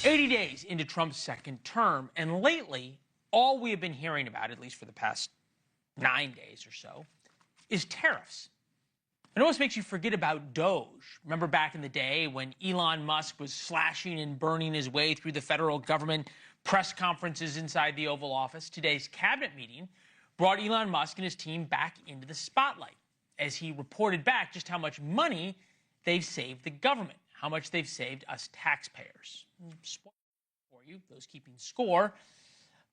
80 days into Trump's second term, and lately, all we have been hearing about, at least for the past 9 days or so, is tariffs. It almost makes you forget about DOGE. Remember back in the day when Elon Musk was slashing and burning his way through the federal government, press conferences inside the Oval Office? Today's cabinet meeting brought Elon Musk and his team back into the spotlight as he reported back just how much money they've saved the government, how much they've saved us taxpayers. Spoiler for you, those keeping score,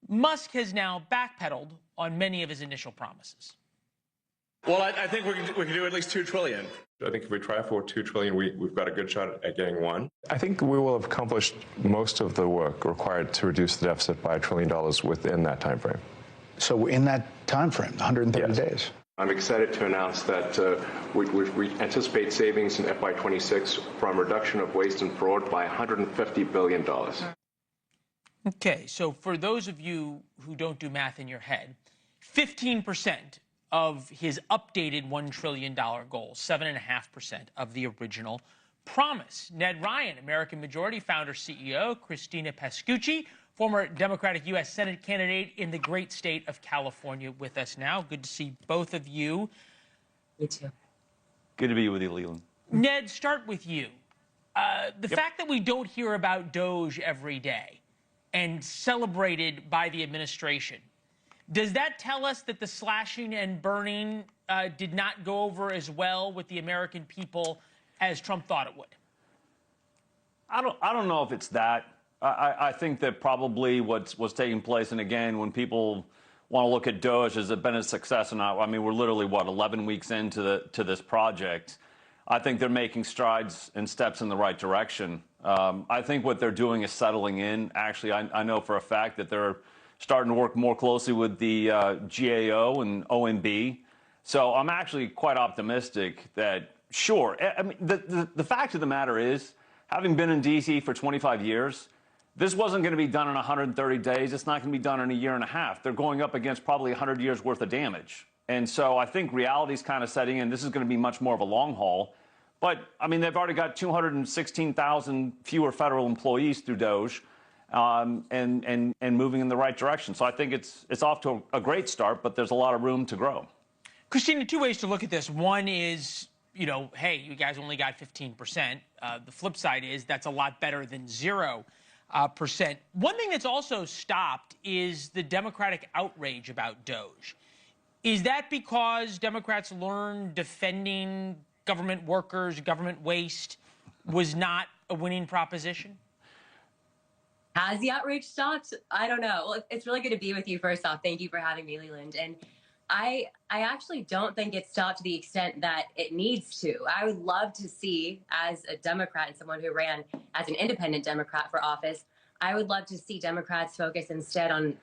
Musk has now backpedaled on many of his initial promises. Well, I think we can do at least $2 trillion. I think if we try for $2 trillion, we've got a good shot at getting one. I think we will have accomplished most of the work required to reduce the deficit by $1 trillion within that time frame. So in that time frame, 130 days. I'm excited to announce that we anticipate savings in FY26 from reduction of waste and fraud by $150 billion. Okay, so for those of you who don't do math in your head, 15% of his updated $1 trillion goal, 7.5% of the original promise. Ned Ryun, American Majority founder, CEO, Christina Pascucci, former Democratic U.S. Senate candidate in the great state of California, with us now. Good to see both of you. Me too. Good to be with you, Leland. Ned, start with you. The fact that we don't hear about DOGE every day and celebrated by the administration, does that tell us that the slashing and burning did not go over as well with the American people as Trump thought it would? I don't know if it's that. I think that probably what's taking place, and again, when people want to look at DOGE, has it been a success or not? I mean, we're literally, 11 weeks into this project. I think they're making strides and steps in the right direction. I think what they're doing is settling in. Actually, I know for a fact that they're starting to work more closely with the GAO and OMB. So I'm actually quite optimistic that, sure, I mean, the fact of the matter is, having been in D.C. for 25 years, this wasn't going to be done in 130 days. It's not going to be done in a year and a half. They're going up against probably 100 years worth of damage. And so I think reality's kind of setting in. This is going to be much more of a long haul. But, I mean, they've already got 216,000 fewer federal employees through DOGE. And moving in the right direction. So I think it's off to a great start, but there's a lot of room to grow. Christina, two ways to look at this. One is, you know, hey, you guys only got 15%. The flip side is that's a lot better than 0%. One thing that's also stopped is the Democratic outrage about DOGE. Is that because Democrats learned defending government workers, government waste was not a winning proposition? Has the outrage stopped? I don't know. Well, it's really good to be with you, first off. Thank you for having me, Leland. And I actually don't think it stopped to the extent that it needs to. I would love to see, as a Democrat and someone who ran as an independent Democrat for office, I would love to see Democrats focus instead on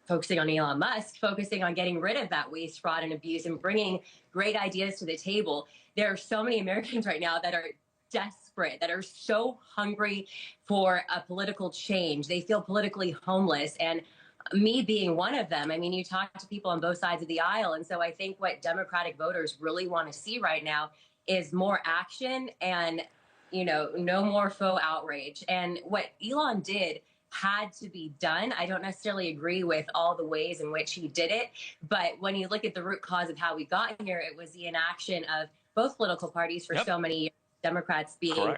focusing on Elon Musk, focusing on getting rid of that waste, fraud, and abuse and bringing great ideas to the table. There are so many Americans right now that are desperate, that are so hungry for a political change. They feel politically homeless, and me being one of them. I mean, you talk to people on both sides of the aisle, and so I think what Democratic voters really want to see right now is more action and, you know, no more faux outrage. And what Elon did had to be done. I don't necessarily agree with all the ways in which he did it, but when you look at the root cause of how we got here, it was the inaction of both political parties for so many years. Democrats being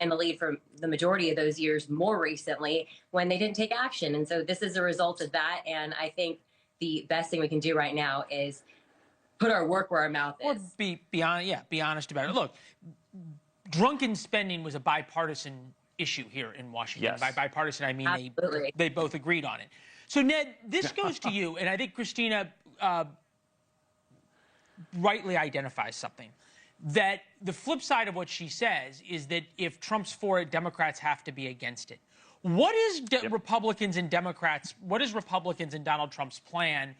in the lead for the majority of those years more recently when they didn't take action. And so this is a result of that. And I think the best thing we can do right now is put our work where our mouth is. Or be honest about it. Look, drunken spending was a bipartisan issue here in Washington. Yes. By bipartisan, I mean they both agreed on it. So, Ned, this goes to you, and I think Christina rightly identifies something. That the flip side of what she says is that if Trump's for it, Democrats have to be against it. What is Republicans and Democrats, what is Republicans and Donald Trump's plan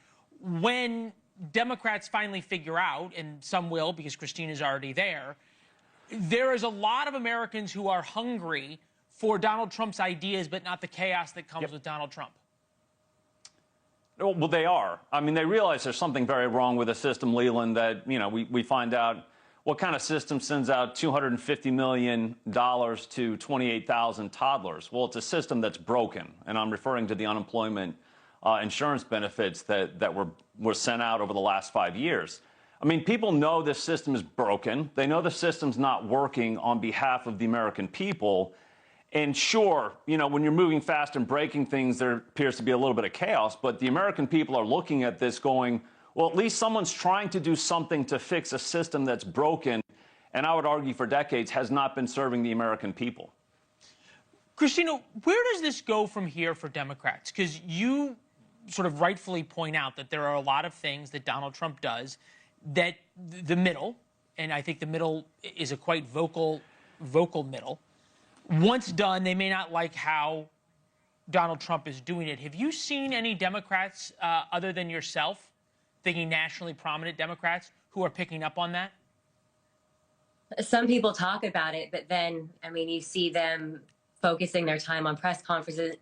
when Democrats finally figure out, and some will because Christina's already there is a lot of Americans who are hungry for Donald Trump's ideas, but not the chaos that comes with Donald Trump? Well, they are. I mean, they realize there's something very wrong with the system, Leland, that, you know, we find out what kind of system sends out $250 million to 28,000 toddlers? Well, it's a system that's broken, and I'm referring to the unemployment insurance benefits that were sent out over the last 5 years. I mean, people know this system is broken. They know the system's not working on behalf of the American people. And sure, you know, when you're moving fast and breaking things, there appears to be a little bit of chaos. But the American people are looking at this going, well, at least someone's trying to do something to fix a system that's broken, and I would argue for decades has not been serving the American people. Christina, where does this go from here for Democrats? Because you sort of rightfully point out that there are a lot of things that Donald Trump does that the middle, and I think the middle is a quite vocal middle, once done, they may not like how Donald Trump is doing it. Have you seen any Democrats other than yourself, thinking nationally prominent Democrats, who are picking up on that? Some people talk about it, but then, I mean, you see them focusing their time on press conferences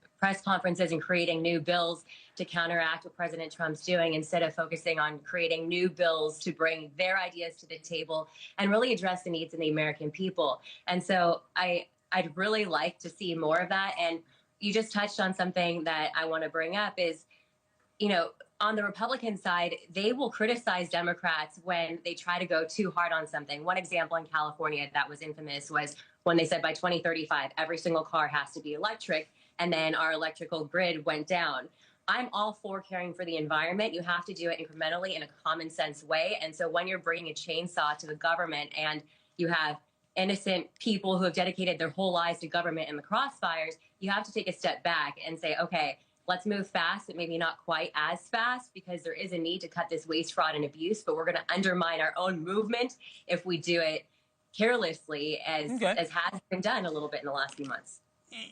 and creating new bills to counteract what President Trump's doing, instead of focusing on creating new bills to bring their ideas to the table and really address the needs of the American people. And so I'd really like to see more of that. And you just touched on something that I want to bring up is, you know, on the Republican side, they will criticize Democrats when they try to go too hard on something. One example in California that was infamous was when they said by 2035, every single car has to be electric, and then our electrical grid went down. I'm all for caring for the environment. You have to do it incrementally in a common sense way. And so when you're bringing a chainsaw to the government and you have innocent people who have dedicated their whole lives to government in the crossfires, you have to take a step back and say, okay, let's move fast, but maybe not quite as fast, because there is a need to cut this waste, fraud, and abuse, but we're going to undermine our own movement if we do it carelessly, as has been done a little bit in the last few months.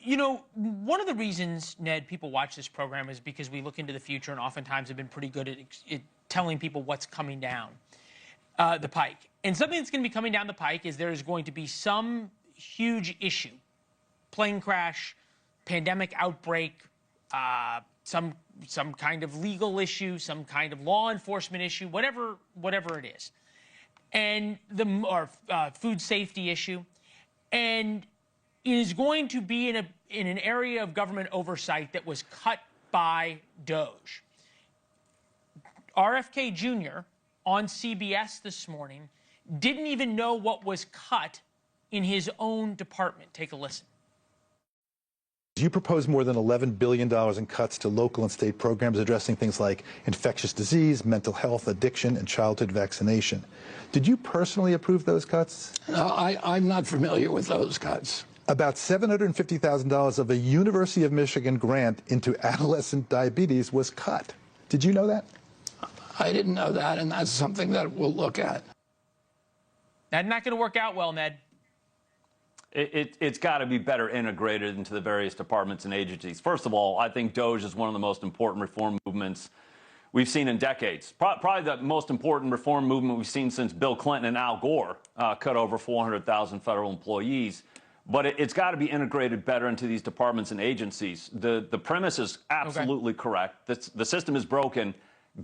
You know, one of the reasons, Ned, people watch this program is because we look into the future and oftentimes have been pretty good at telling people what's coming down the pike. And something that's going to be coming down the pike is there's going to be some huge issue, plane crash, pandemic outbreak, some kind of legal issue, some kind of law enforcement issue, whatever it is, and or food safety issue, and it is going to be in an area of government oversight that was cut by DOGE. RFK Jr. on CBS this morning didn't even know what was cut in his own department. Take a listen. You propose more than $11 billion in cuts to local and state programs addressing things like infectious disease, mental health, addiction, and childhood vaccination. Did you personally approve those cuts? No, I'm not familiar with those cuts. About $750,000 of a University of Michigan grant into adolescent diabetes was cut. Did you know that? I didn't know that, and that's something that we'll look at. That's not going to work out well, Ned. It's got to be better integrated into the various departments and agencies. First of all, I think DOGE is one of the most important reform movements we've seen in decades. Probably the most important reform movement we've seen since Bill Clinton and Al Gore cut over 400,000 federal employees. But it's got to be integrated better into these departments and agencies. The premise is absolutely correct. The system is broken.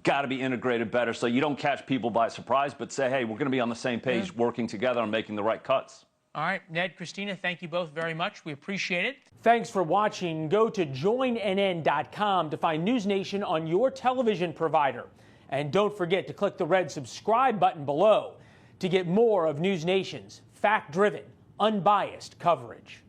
Got to be integrated better so you don't catch people by surprise, but say, hey, we're going to be on the same page, working together on making the right cuts. All right, Ned, Christina, thank you both very much. We appreciate it. Thanks for watching. Go to joinnn.com to find NewsNation on your television provider. And don't forget to click the red subscribe button below to get more of NewsNation's fact-driven, unbiased coverage.